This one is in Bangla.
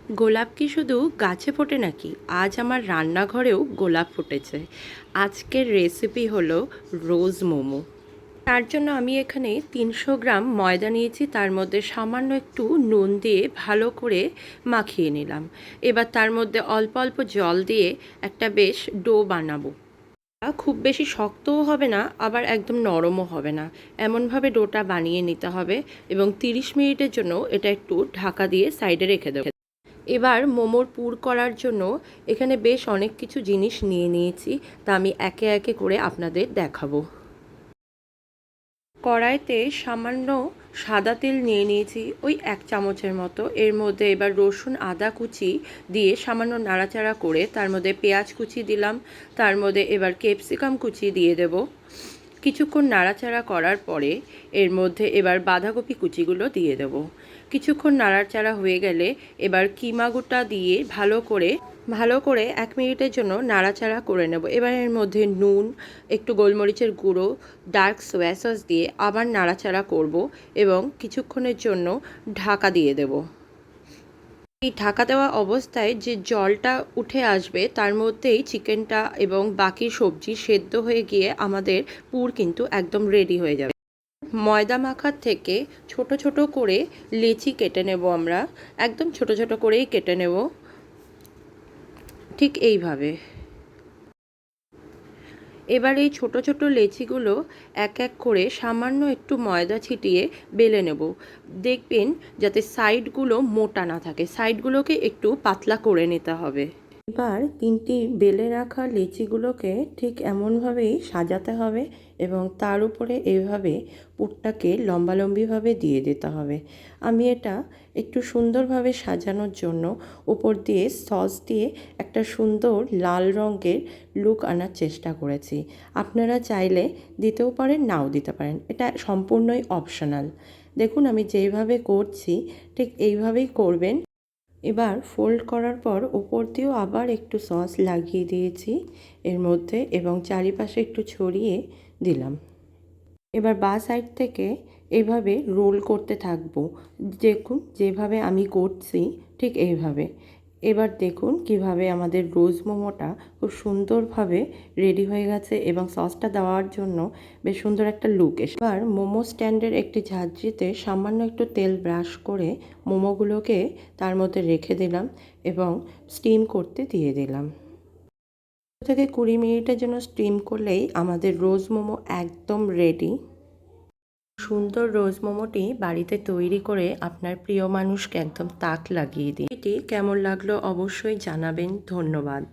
গোলাপ কি শুধু গাছে ফোটে নাকি? আজ আমার রান্নাঘরেও গোলাপ ফুটেছে। আজকের রেসিপি হলো রোজ মোমো। তার জন্য আমি এখানে 300 গ্রাম ময়দা নিয়েছি, তার মধ্যে সামান্য একটু নুন দিয়ে ভালো করে মাখিয়ে নিলাম। এবার তার মধ্যে অল্প অল্প জল দিয়ে একটা বেশ ডো বানাবো। খুব বেশি শক্তও হবে না, আবার একদম নরমও হবে না, এমনভাবে ডোটা বানিয়ে নিতে হবে এবং 30 মিনিটের জন্য এটা একটু ঢাকা দিয়ে সাইডে রেখে দেবো। এবার মোমোর পুর করার জন্য এখানে বেশ অনেক কিছু জিনিস নিয়ে নিয়েছি, তা আমি একে একে করে আপনাদের দেখাবো। কড়াইতে সামান্য সাদা তেল নিয়ে নিয়েছি, ওই 1 চামচের মতো। এর মধ্যে এবার রসুন আদা কুচি দিয়ে সামান্য নাড়াচাড়া করে তার মধ্যে পেঁয়াজ কুচি দিলাম, তার মধ্যে এবার ক্যাপসিকাম কুচি দিয়ে দেব। কিছুক্ষণ নাড়াচাড়া করার পরে এর মধ্যে এবার বাঁধাকপি কুচিগুলো দিয়ে দেব। কিছুক্ষণ নাড়াচাড়া হয়ে গেলে এবার কিমা গোটা দিয়ে ভালো করে 1 মিনিটের জন্য নাড়াচাড়া করে নেব। এবার এর মধ্যে নুন, একটু গোলমরিচের গুঁড়ো, ডার্ক সোয়া সস দিয়ে আবার নাড়াচাড়া করব এবং কিছুক্ষণের জন্য ঢাকা দিয়ে দেব। এই ঢাকা দেওয়া অবস্থায় যে জলটা উঠে আসবে তার মধ্যেই চিকেনটা এবং বাকি সবজি সেদ্ধ হয়ে গিয়ে আমাদের পুর কিন্তু একদম রেডি হয়ে যাবে। ময়দা মাখার থেকে ছোট ছোট করে লেচি কেটে নেব আমরা, একদম ছোট ছোট করেই কেটে নেব, ঠিক এইভাবে। এবার এই ছোট ছোট লেচিগুলো এক এক করে সামান্য একটু ময়দা ছিটিয়ে বেলে নেব। দেখবেন যাতে সাইডগুলো মোটা না থাকে, সাইডগুলোকে একটু পাতলা করে নিতে হবে। এবার 3টি বেলে রাখা লেচিগুলোকে ঠিক এমনভাবেই সাজাতে হবে এবং তার উপরে এইভাবে পুরটাকে লম্বালম্বিভাবে দিয়ে দিতে হবে। আমি এটা একটু সুন্দরভাবে সাজানোর জন্য উপর দিয়ে সস দিয়ে একটা সুন্দর লাল রঙের লুক আনার চেষ্টা করেছি। আপনারা চাইলে দিতেও পারেন, নাও দিতে পারেন, এটা সম্পূর্ণই অপশনাল। দেখুন আমি যেইভাবে করছি ঠিক এইভাবেই করবেন। এবার ফোল্ড করার পর উপর দিয়েও আবার একটু সস লাগিয়ে দিয়েছি এর মধ্যে এবং চারিপাশে একটু ছড়িয়ে দিলাম। এবার বাঁ সাইড থেকে এইভাবে রোল করতে থাকবো। দেখুন যেভাবে আমি করছি ঠিক এইভাবে। এবার দেখুন কিভাবে আমাদের রোজ মোমোটা খুব সুন্দরভাবে রেডি হয়ে গেছে এবং সসটা দেওয়ার জন্য বেশ সুন্দর একটা লুক এসে। এবার মোমো স্ট্যান্ডের একটি ঝাঁঝরিতে সামান্য একটু তেল ব্রাশ করে মোমোগুলোকে তার মধ্যে রেখে দিলাম এবং স্টিম করতে দিয়ে দিলাম। থেকে 20 মিনিটের জন্য স্টিম করলেই আমাদের রোজ মোমো একদম রেডি। সুন্দর রোজ মোমোটি বাড়িতে তৈরি করে আপনার প্রিয় মানুষকে একদম তাক লাগিয়ে দিন। এটি কেমন লাগলো অবশ্যই জানাবেন। ধন্যবাদ।